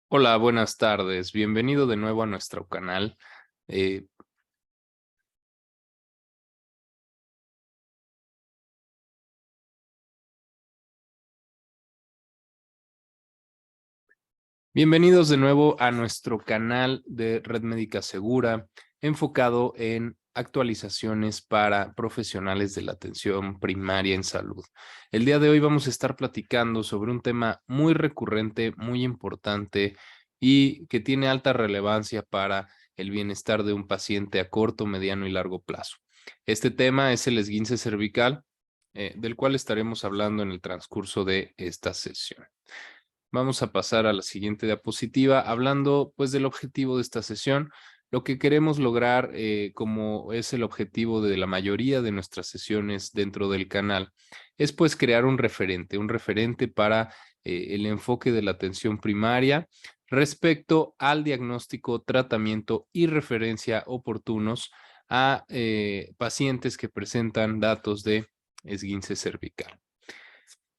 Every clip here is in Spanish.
Hola, buenas tardes. Bienvenido de nuevo a nuestro canal. Eh, Bienvenidos de nuevo a nuestro canal de Red Médica Segura, enfocado en actualizaciones para profesionales de la atención primaria en salud. El día de hoy vamos a estar platicando sobre un tema muy recurrente, muy importante y que tiene alta relevancia para el bienestar de un paciente a corto, mediano y largo plazo. Este tema es el esguince cervical, del cual estaremos hablando en el transcurso de esta sesión. Vamos a pasar a la siguiente diapositiva, hablando pues del objetivo de esta sesión. Lo que queremos lograr, como es el objetivo de la mayoría de nuestras sesiones dentro del canal, es pues crear un referente para el enfoque de la atención primaria respecto al diagnóstico, tratamiento y referencia oportunos a pacientes que presentan datos de esguince cervical.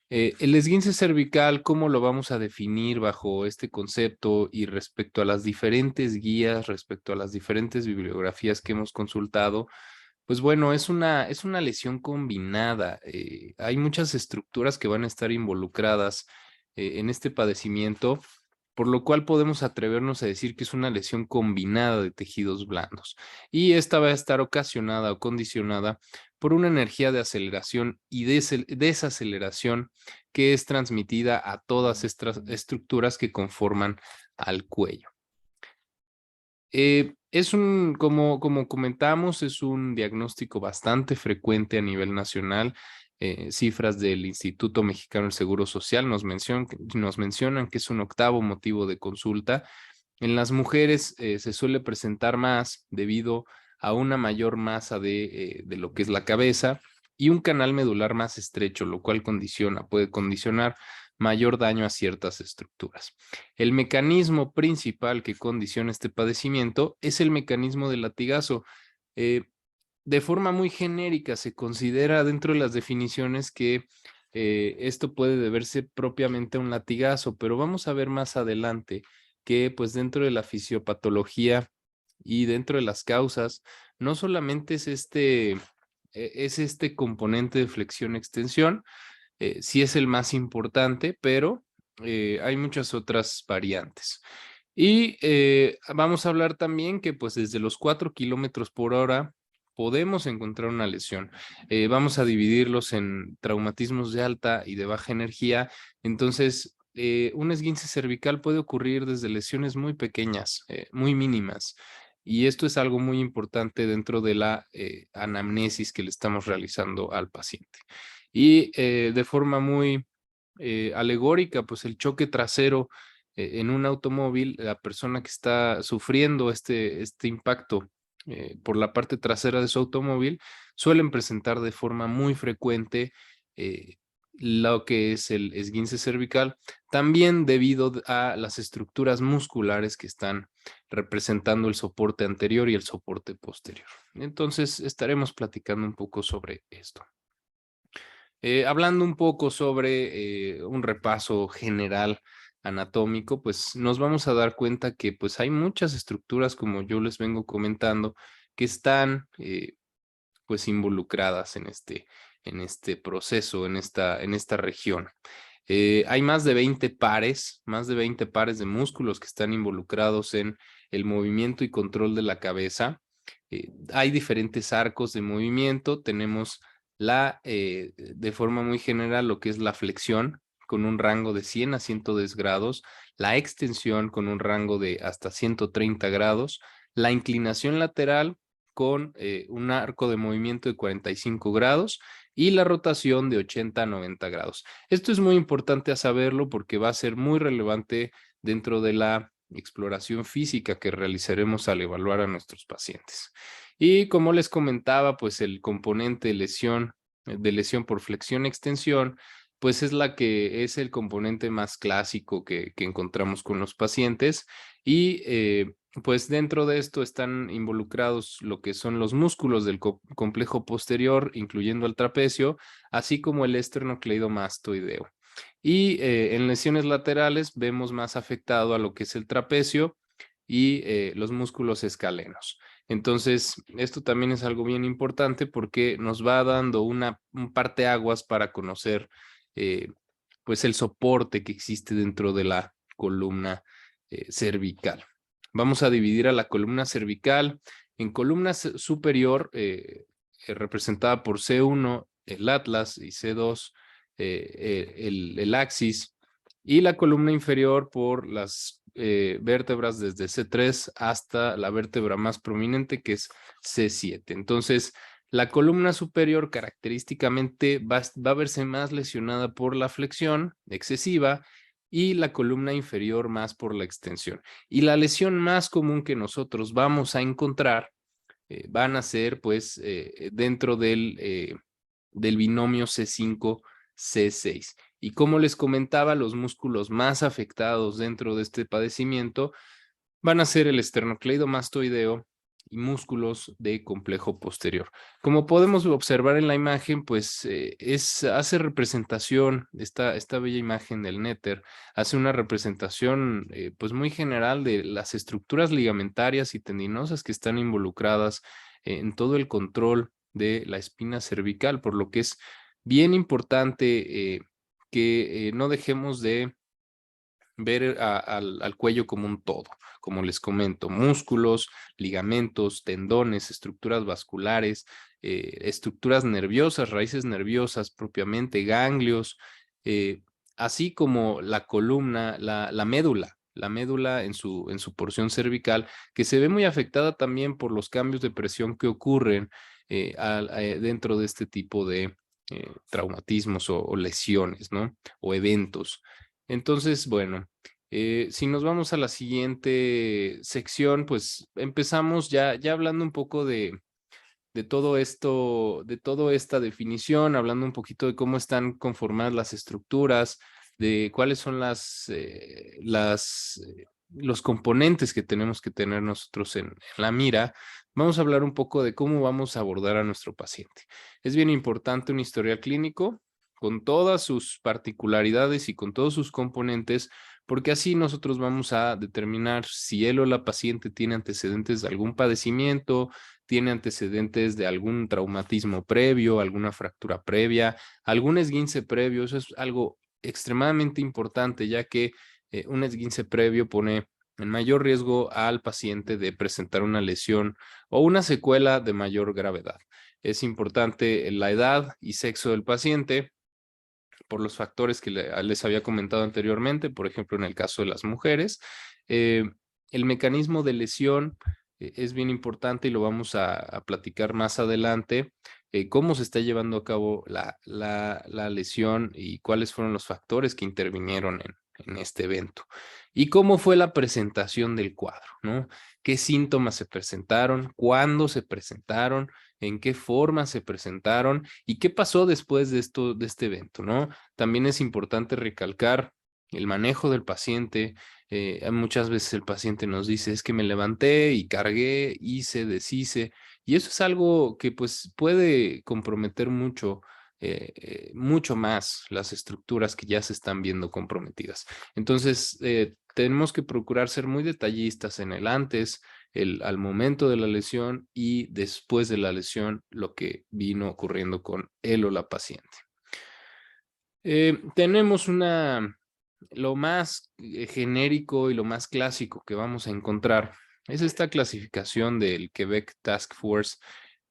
El esguince cervical, ¿cómo lo vamos a definir bajo este concepto y respecto a las diferentes guías, respecto a las diferentes bibliografías que hemos consultado? Pues bueno, es una lesión combinada. Hay muchas estructuras que van a estar involucradas en este padecimiento, por lo cual podemos atrevernos a decir que es una lesión combinada de tejidos blandos. Y esta va a estar ocasionada o condicionada por una energía de aceleración y desaceleración que es transmitida a todas estas estructuras que conforman al cuello. Como comentamos, es un diagnóstico bastante frecuente a nivel nacional. Cifras del Instituto Mexicano del Seguro Social nos mencionan que es un octavo motivo de consulta. En las mujeres se suele presentar más debido a una mayor masa de lo que es la cabeza y un canal medular más estrecho, lo cual puede condicionar mayor daño a ciertas estructuras. El mecanismo principal que condiciona este padecimiento es el mecanismo del latigazo. Eh, de forma muy genérica se considera dentro de las definiciones que esto puede deberse propiamente a un latigazo, pero vamos a ver más adelante que pues dentro de la fisiopatología y dentro de las causas, no solamente es este componente de flexión-extensión, sí es el más importante, pero hay muchas otras variantes. Y vamos a hablar también que pues desde los 4 kilómetros por hora podemos encontrar una lesión. Vamos a dividirlos en traumatismos de alta y de baja energía. Entonces, un esguince cervical puede ocurrir desde lesiones muy pequeñas, muy mínimas. Y esto es algo muy importante dentro de la anamnesis que le estamos realizando al paciente. Y de forma muy alegórica, pues el choque trasero en un automóvil, la persona que está sufriendo este impacto por la parte trasera de su automóvil, suelen presentar de forma muy frecuente lo que es el esguince cervical, también debido a las estructuras musculares que están representando el soporte anterior y el soporte posterior. Entonces, estaremos platicando un poco sobre esto. Hablando un poco sobre un repaso general anatómico, pues nos vamos a dar cuenta que pues hay muchas estructuras, como yo les vengo comentando, que están pues involucradas en este proceso, en esta región. Hay más de 20 pares de músculos que están involucrados en el movimiento y control de la cabeza. Hay diferentes arcos de movimiento. Tenemos de forma muy general, lo que es la flexión con un rango de 100 a 110 grados, la extensión con un rango de hasta 130 grados, la inclinación lateral con un arco de movimiento de 45 grados y la rotación de 80 a 90 grados. Esto es muy importante a saberlo porque va a ser muy relevante dentro de la exploración física que realizaremos al evaluar a nuestros pacientes. Y como les comentaba, pues el componente de lesión por flexión-extensión, pues es es el componente más clásico que encontramos con los pacientes y pues dentro de esto están involucrados lo que son los músculos del complejo posterior, incluyendo el trapecio, así como el esternocleidomastoideo. Y en lesiones laterales vemos más afectado a lo que es el trapecio y los músculos escalenos. Entonces, esto también es algo bien importante porque nos va dando un parteaguas para conocer pues el soporte que existe dentro de la columna cervical. Vamos a dividir a la columna cervical en columna superior, representada por C1, el atlas, y C2, el axis, y la columna inferior por las vértebras desde C3 hasta la vértebra más prominente, que es C7. Entonces, la columna superior característicamente va a verse más lesionada por la flexión excesiva y la columna inferior más por la extensión. Y la lesión más común que nosotros vamos a encontrar van a ser pues dentro del binomio C5-C6. Y como les comentaba, los músculos más afectados dentro de este padecimiento van a ser el esternocleidomastoideo y músculos de complejo posterior. Como podemos observar en la imagen, pues hace representación, esta bella imagen del néter, hace una representación pues muy general de las estructuras ligamentarias y tendinosas que están involucradas en todo el control de la espina cervical, por lo que es bien importante que no dejemos de ver al cuello como un todo, como les comento, músculos, ligamentos, tendones, estructuras vasculares, estructuras nerviosas, raíces nerviosas propiamente, ganglios, así como la columna, la médula en su porción cervical, que se ve muy afectada también por los cambios de presión que ocurren dentro de este tipo de traumatismos o lesiones, ¿no? O eventos. Entonces, bueno, si nos vamos a la siguiente sección, pues empezamos ya hablando un poco de todo esto, de toda esta definición, hablando un poquito de cómo están conformadas las estructuras, de cuáles son los componentes que tenemos que tener nosotros en la mira. Vamos a hablar un poco de cómo vamos a abordar a nuestro paciente. Es bien importante un historial clínico con todas sus particularidades y con todos sus componentes, porque así nosotros vamos a determinar si él o la paciente tiene antecedentes de algún padecimiento, tiene antecedentes de algún traumatismo previo, alguna fractura previa, algún esguince previo. Eso es algo extremadamente importante, ya que un esguince previo pone en mayor riesgo al paciente de presentar una lesión o una secuela de mayor gravedad. Es importante la edad y sexo del paciente por los factores que les había comentado anteriormente, por ejemplo, en el caso de las mujeres. El mecanismo de lesión es bien importante y lo vamos a platicar más adelante, cómo se está llevando a cabo la lesión y cuáles fueron los factores que intervinieron en este evento. Y cómo fue la presentación del cuadro, ¿no? ¿Qué síntomas se presentaron? ¿Cuándo se presentaron? ¿En qué forma se presentaron? ¿Y qué pasó después de este evento, ¿no? También es importante recalcar el manejo del paciente. Muchas veces el paciente nos dice, es que me levanté y cargué, hice, deshice, y eso es algo que pues puede comprometer mucho más las estructuras que ya se están viendo comprometidas. Entonces, tenemos que procurar ser muy detallistas en el antes, al momento de la lesión y después de la lesión, lo que vino ocurriendo con él o la paciente. Tenemos lo más genérico y lo más clásico que vamos a encontrar es esta clasificación del Quebec Task Force,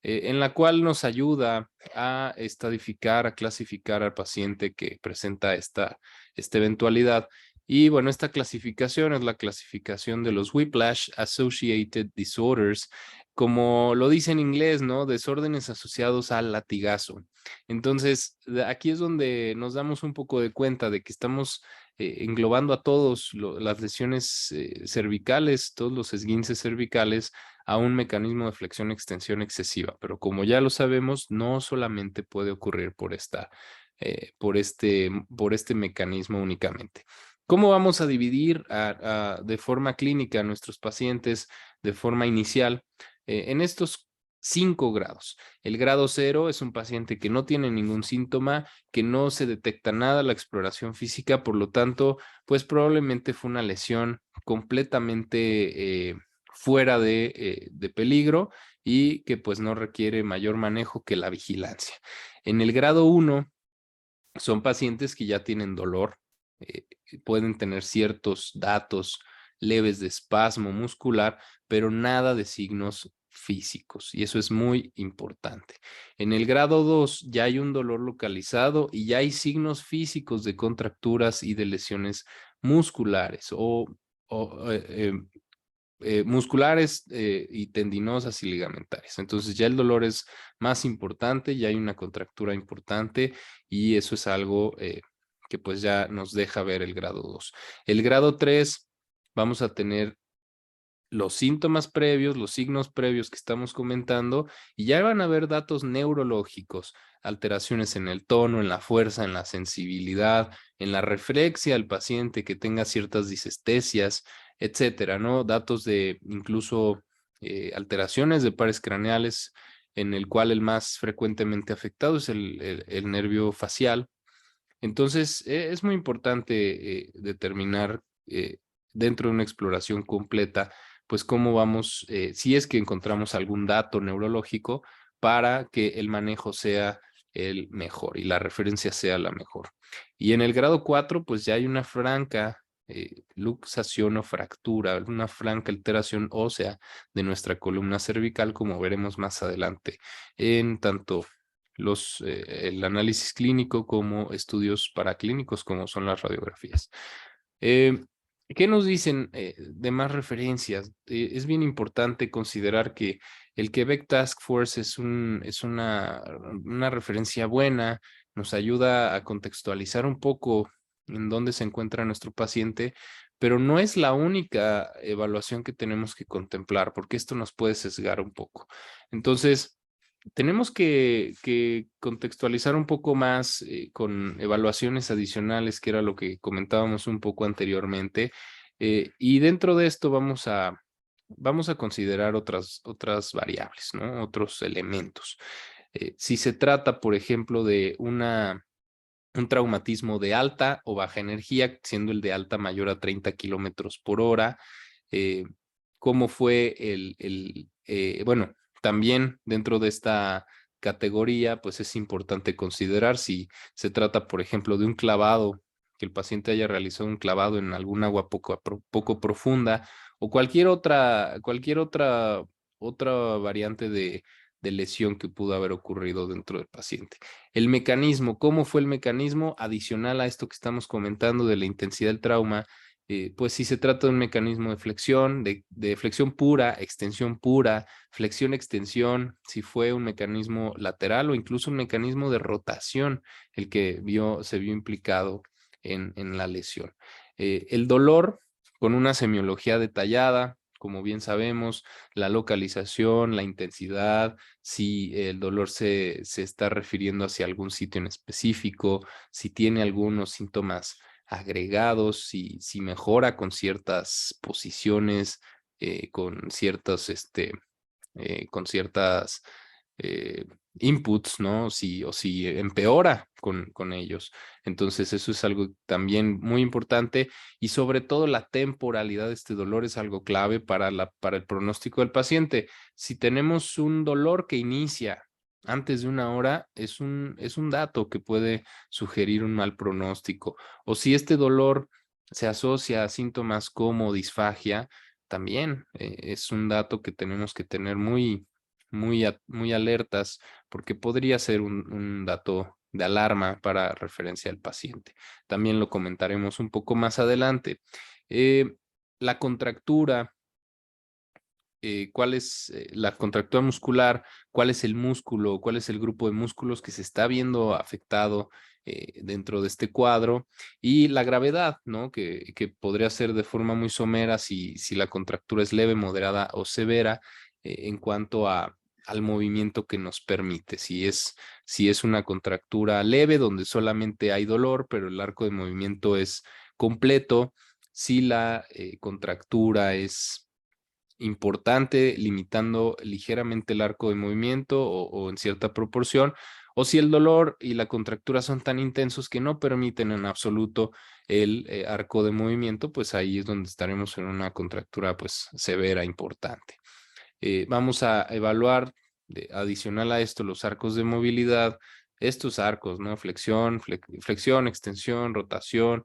en la cual nos ayuda a estadificar, a clasificar al paciente que presenta esta eventualidad. Y bueno, esta clasificación es la clasificación de los Whiplash Associated Disorders, como lo dice en inglés, ¿no? Desórdenes asociados al latigazo. Entonces, aquí es donde nos damos un poco de cuenta de que estamos englobando a todos las lesiones cervicales, todos los esguinces cervicales, a un mecanismo de flexión-extensión excesiva. Pero como ya lo sabemos, no solamente puede ocurrir por este mecanismo únicamente. ¿Cómo vamos a dividir de forma clínica a nuestros pacientes de forma inicial? En estos 5 grados. El grado 0 es un paciente que no tiene ningún síntoma, que no se detecta nada la exploración física, por lo tanto, pues probablemente fue una lesión completamente fuera de peligro y que pues no requiere mayor manejo que la vigilancia. En el grado 1 son pacientes que ya tienen dolor, pueden tener ciertos datos leves de espasmo muscular, pero nada de signos físicos, y eso es muy importante. En el grado 2 ya hay un dolor localizado y ya hay signos físicos de contracturas y de lesiones musculares o musculares y tendinosas y ligamentarias. Entonces ya el dolor es más importante, ya hay una contractura importante y eso es algo que pues ya nos deja ver el grado 2. El grado 3 vamos a tener los síntomas previos, los signos previos que estamos comentando, y ya van a haber datos neurológicos, alteraciones en el tono, en la fuerza, en la sensibilidad, en la reflexia del paciente, que tenga ciertas disestesias, etcétera, ¿no? Datos de incluso alteraciones de pares craneales, en el cual el más frecuentemente afectado es el nervio facial. Entonces, es muy importante determinar dentro de una exploración completa, pues cómo vamos, si es que encontramos algún dato neurológico, para que el manejo sea el mejor y la referencia sea la mejor. Y en el grado 4, pues ya hay una franca luxación o fractura, una franca alteración ósea de nuestra columna cervical, como veremos más adelante en tanto el análisis clínico como estudios paraclínicos, como son las radiografías. Eh, ¿Qué nos dicen de más referencias? Es bien importante considerar que el Quebec Task Force es una referencia buena, nos ayuda a contextualizar un poco en dónde se encuentra nuestro paciente, pero no es la única evaluación que tenemos que contemplar, porque esto nos puede sesgar un poco. Entonces, tenemos que contextualizar un poco más con evaluaciones adicionales, que era lo que comentábamos un poco anteriormente. Y dentro de esto vamos a considerar otras variables, ¿no? Otros elementos. Si se trata, por ejemplo, de un traumatismo de alta o baja energía, siendo el de alta mayor a 30 kilómetros por hora, eh, cómo fue bueno, también dentro de esta categoría, pues es importante considerar si se trata, por ejemplo, de un clavado, que el paciente haya realizado un clavado en algún agua poco profunda, o otra variante de lesión que pudo haber ocurrido dentro del paciente. El mecanismo, ¿cómo fue el mecanismo? Adicional a esto que estamos comentando de la intensidad del trauma, pues si se trata de un mecanismo de flexión, de flexión pura, extensión pura, flexión-extensión, si fue un mecanismo lateral o incluso un mecanismo de rotación el que se vio implicado en la lesión. El dolor con una semiología detallada, como bien sabemos, la localización, la intensidad, si el dolor se está refiriendo hacia algún sitio en específico, si tiene algunos síntomas agregados, si mejora con ciertas posiciones, con ciertas eh, inputs, ¿no? O si empeora con ellos. Entonces, eso es algo también muy importante, y sobre todo la temporalidad de este dolor es algo clave para el pronóstico del paciente. Si tenemos un dolor que inicia antes de una hora, es un dato que puede sugerir un mal pronóstico. O si este dolor se asocia a síntomas como disfagia, también es un dato que tenemos que tener muy alertas, porque podría ser un dato de alarma para referencia al paciente. También lo comentaremos un poco más adelante. La contractura, ¿cuál es la contractura muscular? ¿Cuál es el músculo? ¿Cuál es el grupo de músculos que se está viendo afectado dentro de este cuadro? Y la gravedad, ¿no? Que podría ser de forma muy somera si la contractura es leve, moderada o severa en cuanto al movimiento que nos permite. Si es una contractura leve donde solamente hay dolor, pero el arco de movimiento es completo. Si la contractura es importante, limitando ligeramente el arco de movimiento o en cierta proporción, o si el dolor y la contractura son tan intensos que no permiten en absoluto el arco de movimiento, pues ahí es donde estaremos en una contractura pues severa, importante. Vamos a evaluar, adicional a esto, los arcos de movilidad, estos arcos, ¿no? Flexión, extensión, rotación,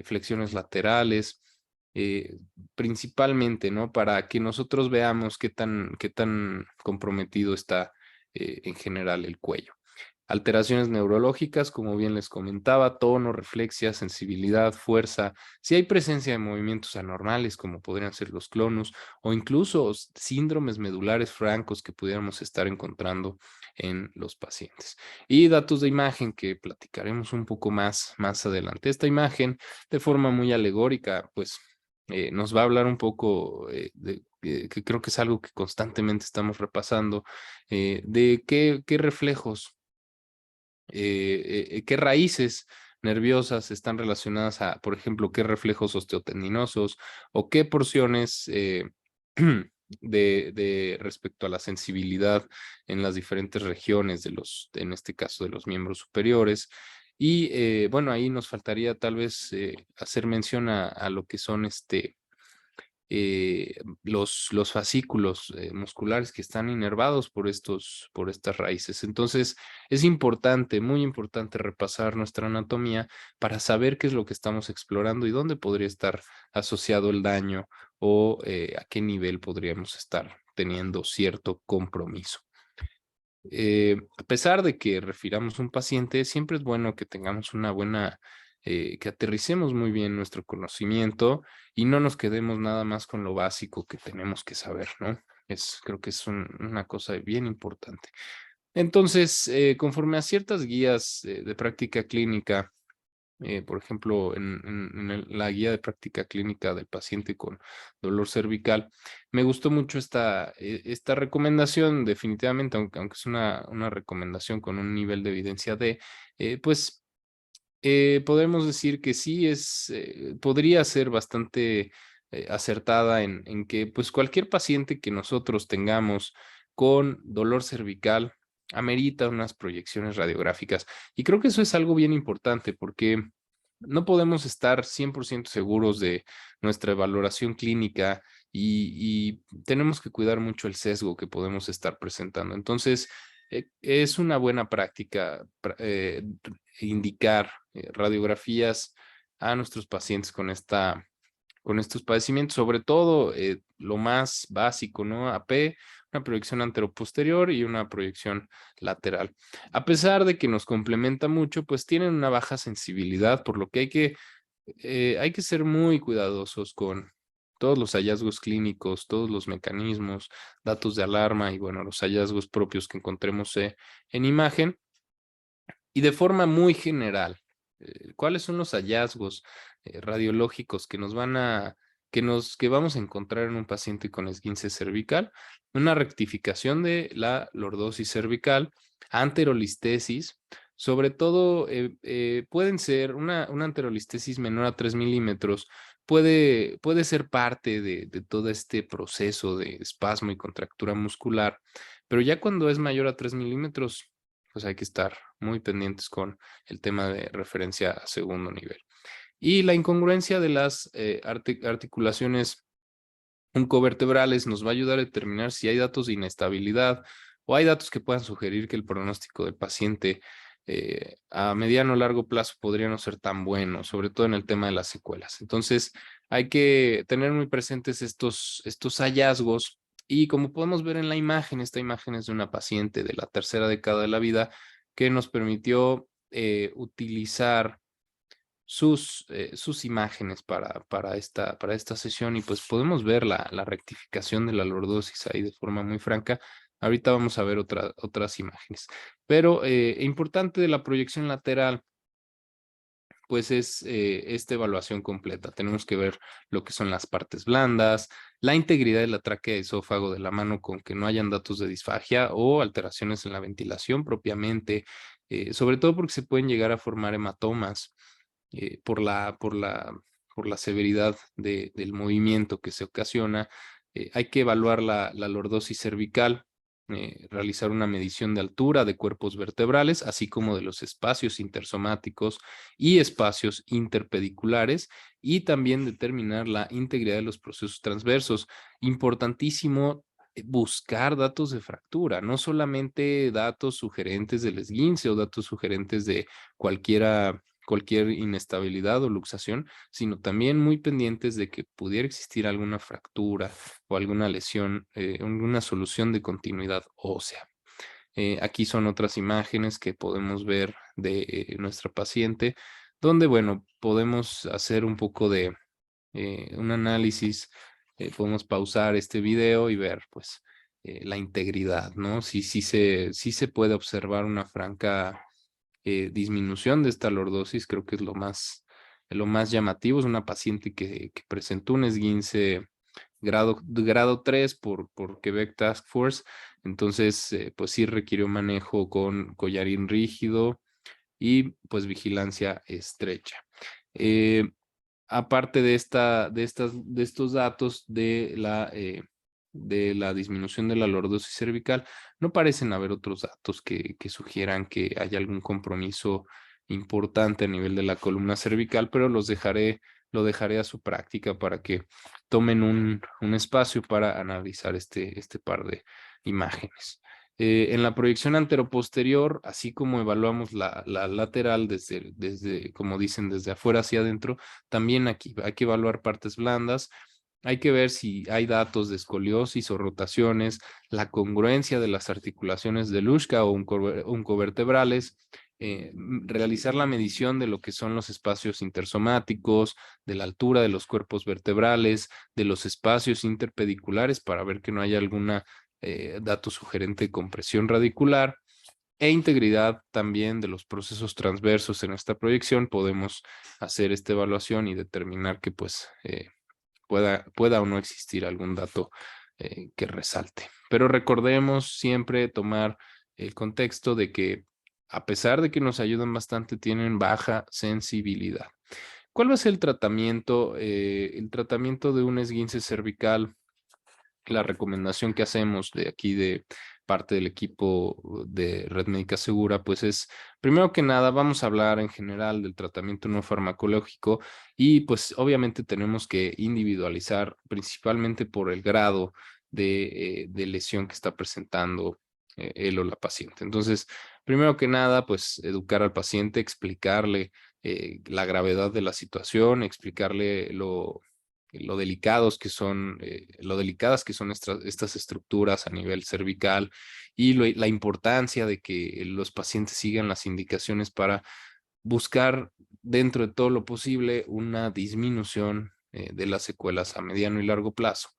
flexiones laterales, principalmente, ¿no? Para que nosotros veamos qué tan comprometido está en general el cuello. Alteraciones neurológicas, como bien les comentaba, tono, reflexia, sensibilidad, fuerza. Si hay presencia de movimientos anormales, como podrían ser los clonus, o incluso síndromes medulares francos que pudiéramos estar encontrando en los pacientes. Y datos de imagen que platicaremos un poco más adelante. Esta imagen, de forma muy alegórica, pues nos va a hablar un poco que creo que es algo que constantemente estamos repasando, de qué reflejos qué raíces nerviosas están relacionadas a, por ejemplo, qué reflejos osteotendinosos o qué porciones de respecto a la sensibilidad en las diferentes regiones en este caso, de los miembros superiores. Y bueno, ahí nos faltaría tal vez hacer mención a lo que son los fascículos musculares que están inervados por estas raíces. Entonces, es importante, muy importante repasar nuestra anatomía para saber qué es lo que estamos explorando y dónde podría estar asociado el daño o a qué nivel podríamos estar teniendo cierto compromiso. A pesar de que refiramos un paciente, siempre es bueno que tengamos una buena, que aterricemos muy bien nuestro conocimiento y no nos quedemos nada más con lo básico que tenemos que saber, ¿no? Creo que es una cosa bien importante. Entonces, conforme a ciertas guías de práctica clínica, por ejemplo, en la guía de práctica clínica del paciente con dolor cervical, me gustó mucho esta recomendación, definitivamente, aunque es una recomendación con un nivel de evidencia pues podemos decir que sí podría ser bastante acertada en que pues cualquier paciente que nosotros tengamos con dolor cervical amerita unas proyecciones radiográficas. Y creo que eso es algo bien importante porque no podemos estar 100% seguros de nuestra valoración clínica y tenemos que cuidar mucho el sesgo que podemos estar presentando. Entonces, es una buena práctica indicar radiografías a nuestros pacientes con estos padecimientos, sobre todo lo más básico, ¿no? AP, una proyección anteroposterior y una proyección lateral. A pesar de que nos complementa mucho, pues tienen una baja sensibilidad, por lo que hay que ser muy cuidadosos con todos los hallazgos clínicos, todos los mecanismos, datos de alarma y bueno, los hallazgos propios que encontremos en imagen. Y de forma muy general, ¿cuáles son los hallazgos radiológicos que vamos a encontrar en un paciente con esguince cervical? Una rectificación de la lordosis cervical, anterolistesis, sobre todo pueden ser una anterolistesis menor a 3 milímetros, puede ser parte de todo este proceso de espasmo y contractura muscular, pero ya cuando es mayor a 3 milímetros, pues hay que estar muy pendientes con el tema de referencia a segundo nivel. Y la incongruencia de las articulaciones oncovertebrales nos va a ayudar a determinar si hay datos de inestabilidad o hay datos que puedan sugerir que el pronóstico del paciente a mediano o largo plazo podría no ser tan bueno, sobre todo en el tema de las secuelas. Entonces, hay que tener muy presentes estos hallazgos y como podemos ver en la imagen, esta imagen es de una paciente de la tercera década de la vida que nos permitió utilizar sus imágenes para esta sesión y pues podemos ver la rectificación de la lordosis ahí de forma muy franca. Ahorita vamos a ver otras imágenes. Pero importante de la proyección lateral, pues es esta evaluación completa. Tenemos que ver lo que son las partes blandas, la integridad de la tráquea y esófago de la mano con que no hayan datos de disfagia o alteraciones en la ventilación propiamente, sobre todo porque se pueden llegar a formar hematomas por la severidad del movimiento que se ocasiona. Hay que evaluar la lordosis cervical, realizar una medición de altura de cuerpos vertebrales, así como de los espacios intersomáticos y espacios interpediculares, y también determinar la integridad de los procesos transversos. Importantísimo buscar datos de fractura, no solamente datos sugerentes del esguince o datos sugerentes de cualquier inestabilidad o luxación, sino también muy pendientes de que pudiera existir alguna fractura o alguna lesión, alguna solución de continuidad ósea. Aquí son otras imágenes que podemos ver de nuestra paciente, donde, bueno, podemos hacer un poco de un análisis, podemos pausar este video y ver, pues, la integridad, ¿no? Sí se puede observar una franca disminución de esta lordosis, creo que es lo más llamativo. Es una paciente que presentó un esguince grado 3 por Quebec Task Force, entonces, pues sí requirió manejo con collarín rígido y pues vigilancia estrecha. Aparte de estos datos de la disminución de la lordosis cervical, no parecen haber otros datos que sugieran que haya algún compromiso importante a nivel de la columna cervical, pero lo dejaré a su práctica para que tomen un espacio para analizar este par de imágenes. En la proyección anteroposterior, así como evaluamos la lateral como dicen, desde afuera hacia adentro, también aquí hay que evaluar partes blandas. Hay que ver si hay datos de escoliosis o rotaciones, la congruencia de las articulaciones de Luschka o oncovertebrales, realizar la medición de lo que son los espacios intersomáticos, de la altura de los cuerpos vertebrales, de los espacios interpediculares para ver que no haya alguna dato sugerente de compresión radicular, e integridad también de los procesos transversos. En esta proyección podemos hacer esta evaluación y determinar que pues pueda o no existir algún dato que resalte. Pero recordemos siempre tomar el contexto de que a pesar de que nos ayudan bastante, tienen baja sensibilidad. ¿Cuál va a ser el tratamiento? El tratamiento de un esguince cervical, la recomendación que hacemos de aquí de parte del equipo de Red Médica Segura, pues es, primero que nada, vamos a hablar en general del tratamiento no farmacológico y pues obviamente tenemos que individualizar principalmente por el grado de lesión que está presentando él o la paciente. Entonces, primero que nada, pues educar al paciente, explicarle la gravedad de la situación, explicarle lo delicadas que son estas estructuras a nivel cervical y la importancia de que los pacientes sigan las indicaciones para buscar dentro de todo lo posible una disminución de las secuelas a mediano y largo plazo.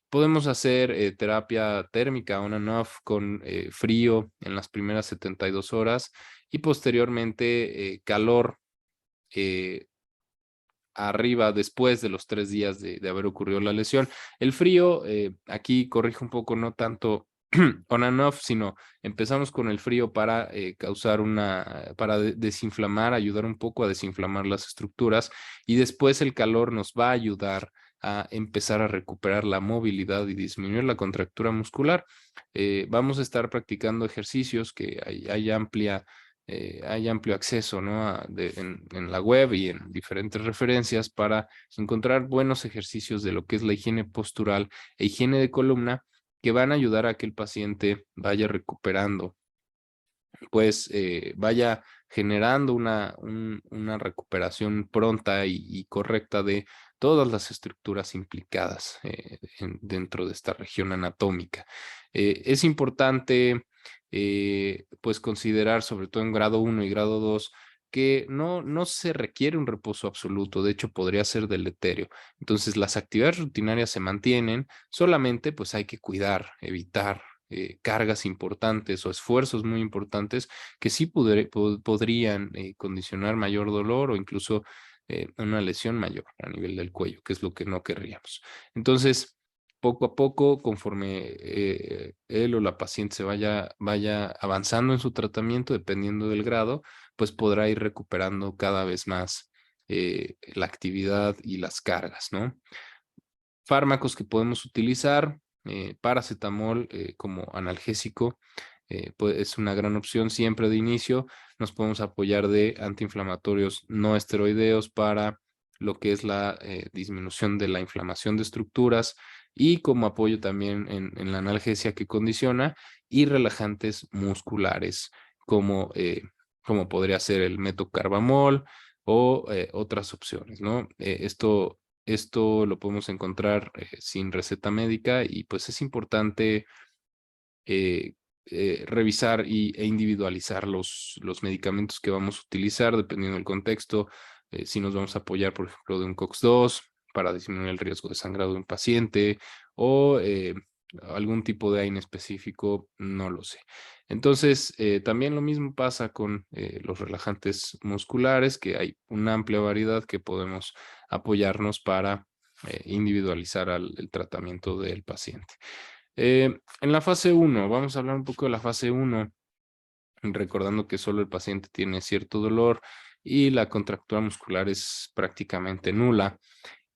Podemos hacer terapia térmica on and off con frío en las primeras 72 horas y posteriormente calor arriba después de los 3 días de haber ocurrido la lesión. El frío, aquí corrijo un poco, no tanto on and off, sino empezamos con el frío para causar para desinflamar, ayudar un poco a desinflamar las estructuras, y después el calor nos va a ayudar a empezar a recuperar la movilidad y disminuir la contractura muscular. Vamos a estar practicando ejercicios que hay amplio acceso, ¿no? En la web y en diferentes referencias para encontrar buenos ejercicios de lo que es la higiene postural e higiene de columna, que van a ayudar a que el paciente vaya recuperando, pues vaya generando una recuperación pronta y correcta de todas las estructuras implicadas dentro de esta región anatómica. Es importante pues considerar, sobre todo en grado 1 y grado 2, que no se requiere un reposo absoluto, de hecho podría ser deleterio. Entonces las actividades rutinarias se mantienen, solamente pues hay que cuidar, evitar cargas importantes o esfuerzos muy importantes que sí podrían condicionar mayor dolor o incluso una lesión mayor a nivel del cuello, que es lo que no querríamos. Entonces, poco a poco, conforme él o la paciente vaya avanzando en su tratamiento, dependiendo del grado, pues podrá ir recuperando cada vez más la actividad y las cargas, ¿no? Fármacos que podemos utilizar, paracetamol como analgésico, pues es una gran opción siempre de inicio. Nos podemos apoyar de antiinflamatorios no esteroideos para lo que es la disminución de la inflamación de estructuras y como apoyo también en la analgesia que condiciona y relajantes musculares como podría ser el metocarbamol o otras opciones, ¿no? Esto lo podemos encontrar sin receta médica y pues es importante eh, revisar e individualizar los medicamentos que vamos a utilizar dependiendo del contexto. Si nos vamos a apoyar, por ejemplo, de un COX-2 para disminuir el riesgo de sangrado de un paciente o algún tipo de AINE específico, no lo sé. Entonces, también lo mismo pasa con los relajantes musculares, que hay una amplia variedad que podemos apoyarnos para individualizar el tratamiento del paciente. En la fase 1, vamos a hablar un poco de la fase 1, recordando que solo el paciente tiene cierto dolor y la contractura muscular es prácticamente nula.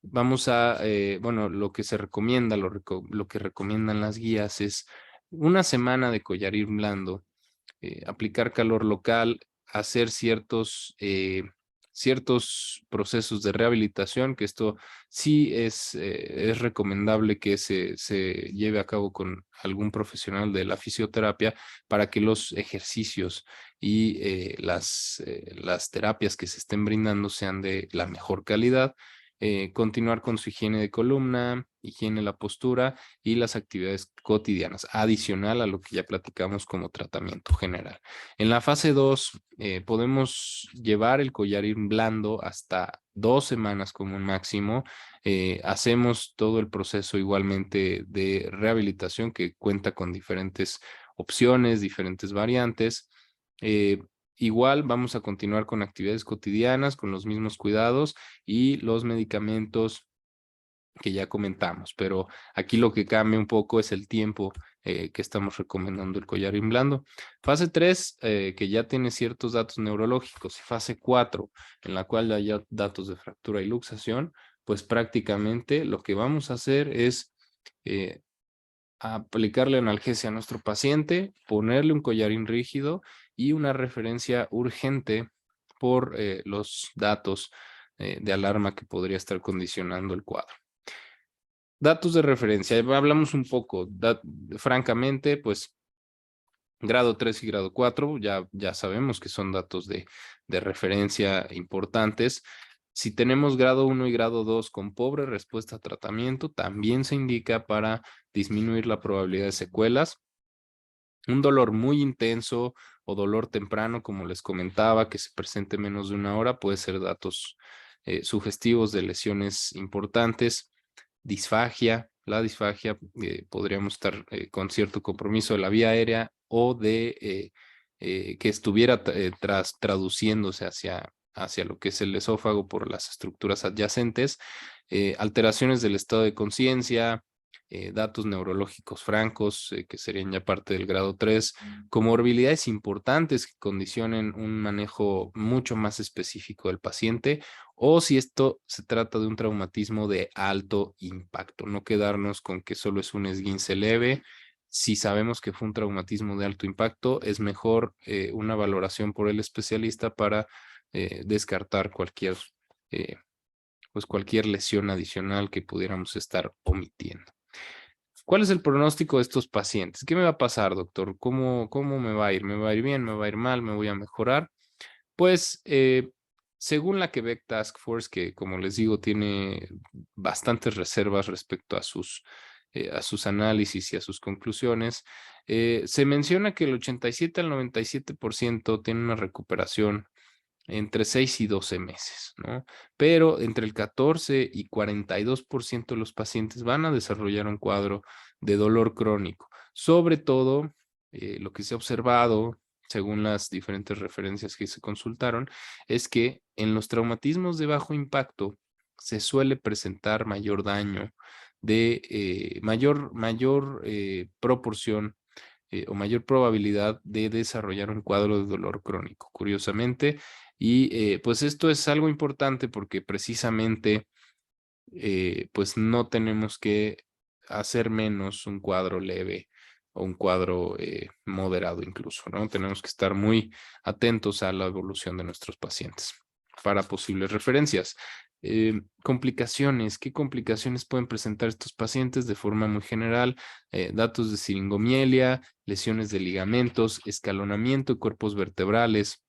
Vamos a, bueno, lo que se recomienda, lo que recomiendan las guías es una semana de collarín blando, aplicar calor local, hacer ciertos procesos de rehabilitación, que esto sí es recomendable que se lleve a cabo con algún profesional de la fisioterapia para que los ejercicios y las terapias que se estén brindando sean de la mejor calidad. Continuar con su higiene de columna, higiene de la postura y las actividades cotidianas, adicional a lo que ya platicamos como tratamiento general. En la fase 2, podemos llevar el collarín blando hasta 2 semanas como un máximo. Hacemos todo el proceso igualmente de rehabilitación que cuenta con diferentes opciones, diferentes variantes. Eh, Igual vamos a continuar con actividades cotidianas, con los mismos cuidados y los medicamentos que ya comentamos, pero aquí lo que cambia un poco es el tiempo que estamos recomendando el collarín blando. Fase 3, que ya tiene ciertos datos neurológicos, y fase 4, en la cual hay datos de fractura y luxación, pues prácticamente lo que vamos a hacer es aplicarle analgesia a nuestro paciente, ponerle un collarín rígido y una referencia urgente por los datos de alarma que podría estar condicionando el cuadro. Datos de referencia, hablamos un poco, francamente, pues grado 3 y grado 4, ya sabemos que son datos de referencia importantes. Si tenemos grado 1 y grado 2 con pobre respuesta a tratamiento, también se indica para disminuir la probabilidad de secuelas. Un dolor muy intenso o dolor temprano, como les comentaba, que se presente menos de 1 hora, puede ser datos sugestivos de lesiones importantes. Disfagia, la disfagia, podríamos estar con cierto compromiso de la vía aérea o de que estuviera traduciéndose hacia lo que es el esófago por las estructuras adyacentes, alteraciones del estado de conciencia, datos neurológicos francos, que serían ya parte del grado 3, comorbilidades importantes que condicionen un manejo mucho más específico del paciente, o si esto se trata de un traumatismo de alto impacto, no quedarnos con que solo es un esguince leve. Si sabemos que fue un traumatismo de alto impacto, es mejor una valoración por el especialista para descartar eh, cualquier lesión adicional que pudiéramos estar omitiendo. ¿Cuál es el pronóstico de estos pacientes? ¿Qué me va a pasar, doctor? ¿Cómo me va a ir? ¿Me va a ir bien? ¿Me va a ir mal? ¿Me voy a mejorar? Pues, según la Quebec Task Force, que como les digo, tiene bastantes reservas respecto a sus análisis y a sus conclusiones, se menciona que el 87 al 97% tiene una recuperación entre 6 y 12 meses, ¿no? Pero entre el 14 y 42% de los pacientes van a desarrollar un cuadro de dolor crónico. Sobre todo, lo que se ha observado, según las diferentes referencias que se consultaron, es que en los traumatismos de bajo impacto se suele presentar mayor daño mayor proporción o mayor probabilidad de desarrollar un cuadro de dolor crónico, curiosamente. Y pues esto es algo importante porque precisamente pues no tenemos que hacer menos un cuadro leve o un cuadro moderado incluso, ¿no? Tenemos que estar muy atentos a la evolución de nuestros pacientes para posibles referencias. Complicaciones, ¿qué complicaciones pueden presentar estos pacientes de forma muy general? Datos de siringomielia, lesiones de ligamentos, escalonamiento de cuerpos vertebrales,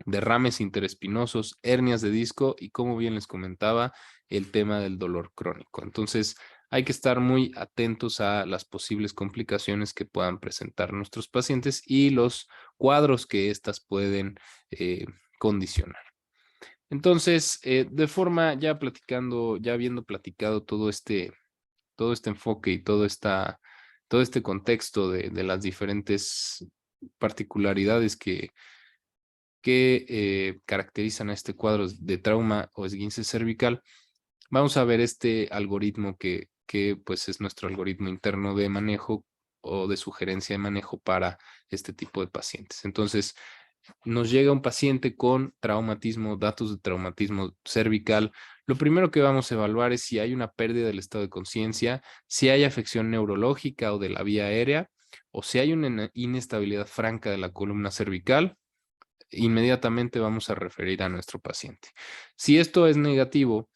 derrames interespinosos, hernias de disco y, como bien les comentaba, el tema del dolor crónico. Entonces, hay que estar muy atentos a las posibles complicaciones que puedan presentar nuestros pacientes y los cuadros que éstas pueden condicionar. Entonces, de forma ya platicando, ya habiendo platicado todo este enfoque y todo este contexto de las diferentes particularidades que caracterizan a este cuadro de trauma o esguince cervical, vamos a ver este algoritmo que pues es nuestro algoritmo interno de manejo o de sugerencia de manejo para este tipo de pacientes. Entonces, nos llega un paciente con traumatismo, datos de traumatismo cervical. Lo primero que vamos a evaluar es si hay una pérdida del estado de conciencia, si hay afección neurológica o de la vía aérea, o si hay una inestabilidad franca de la columna cervical. Inmediatamente vamos a referir a nuestro paciente. Si esto es negativo,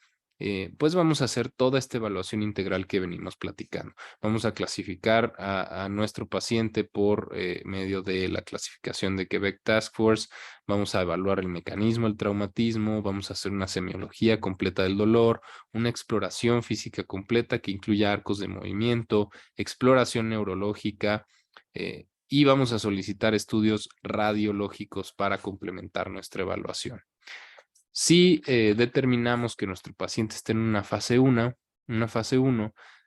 pues vamos a hacer toda esta evaluación integral que venimos platicando. Vamos a clasificar a nuestro paciente por medio de la clasificación de Quebec Task Force. Vamos a evaluar el mecanismo, el traumatismo. Vamos a hacer una semiología completa del dolor, una exploración física completa que incluya arcos de movimiento, exploración neurológica, y vamos a solicitar estudios radiológicos para complementar nuestra evaluación. Si determinamos que nuestro paciente esté en una fase 1,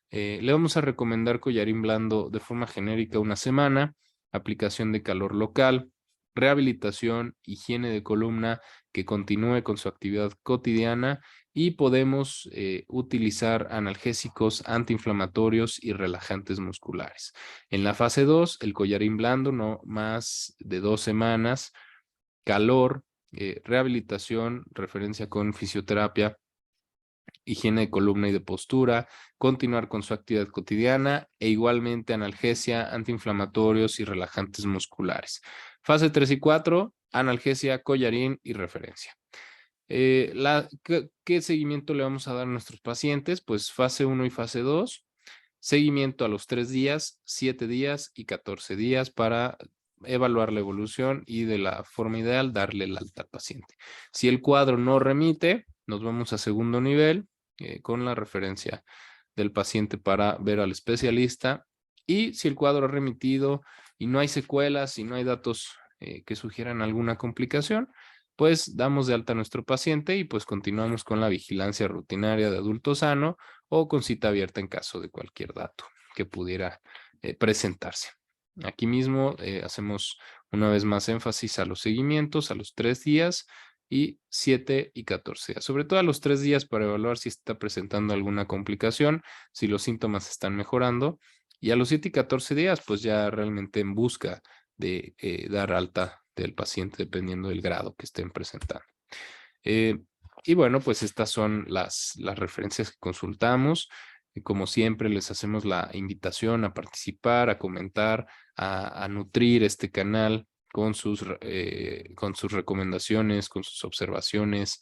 le vamos a recomendar collarín blando de forma genérica una semana, aplicación de calor local, rehabilitación, higiene de columna, que continúe con su actividad cotidiana, y podemos utilizar analgésicos, antiinflamatorios y relajantes musculares. En la fase 2, el collarín blando no más de 2 semanas, calor, rehabilitación, referencia con fisioterapia, higiene de columna y de postura, continuar con su actividad cotidiana e igualmente analgesia, antiinflamatorios y relajantes musculares. Fase 3 y 4, analgesia, collarín y referencia. ¿Qué seguimiento le vamos a dar a nuestros pacientes? Pues fase 1 y fase 2, seguimiento a los 3 días, 7 días y 14 días para evaluar la evolución y de la forma ideal darle el alta al paciente. Si el cuadro no remite, nos vamos a segundo nivel con la referencia del paciente para ver al especialista, y si el cuadro ha remitido y no hay secuelas y no hay datos que sugieran alguna complicación, pues damos de alta a nuestro paciente y pues continuamos con la vigilancia rutinaria de adulto sano o con cita abierta en caso de cualquier dato que pudiera presentarse. Aquí mismo hacemos una vez más énfasis a los seguimientos a los 3 días y 7 y 14 días. Sobre todo a los 3 días para evaluar si está presentando alguna complicación, si los síntomas están mejorando. Y a los 7 y 14 días, pues ya realmente en busca de dar alta del paciente dependiendo del grado que estén presentando. Y bueno, pues estas son las referencias que consultamos. Y como siempre, les hacemos la invitación a participar, a comentar, a nutrir este canal con sus recomendaciones, con sus observaciones.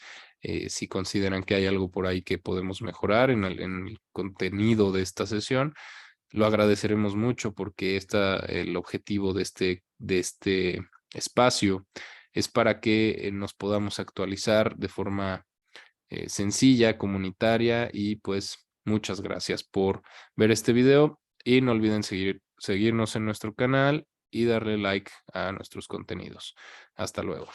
Si consideran que hay algo por ahí que podemos mejorar en el contenido de esta sesión, lo agradeceremos mucho porque el objetivo de este espacio es para que nos podamos actualizar de forma sencilla, comunitaria, y pues muchas gracias por ver este video y no olviden seguirnos en nuestro canal y darle like a nuestros contenidos. Hasta luego.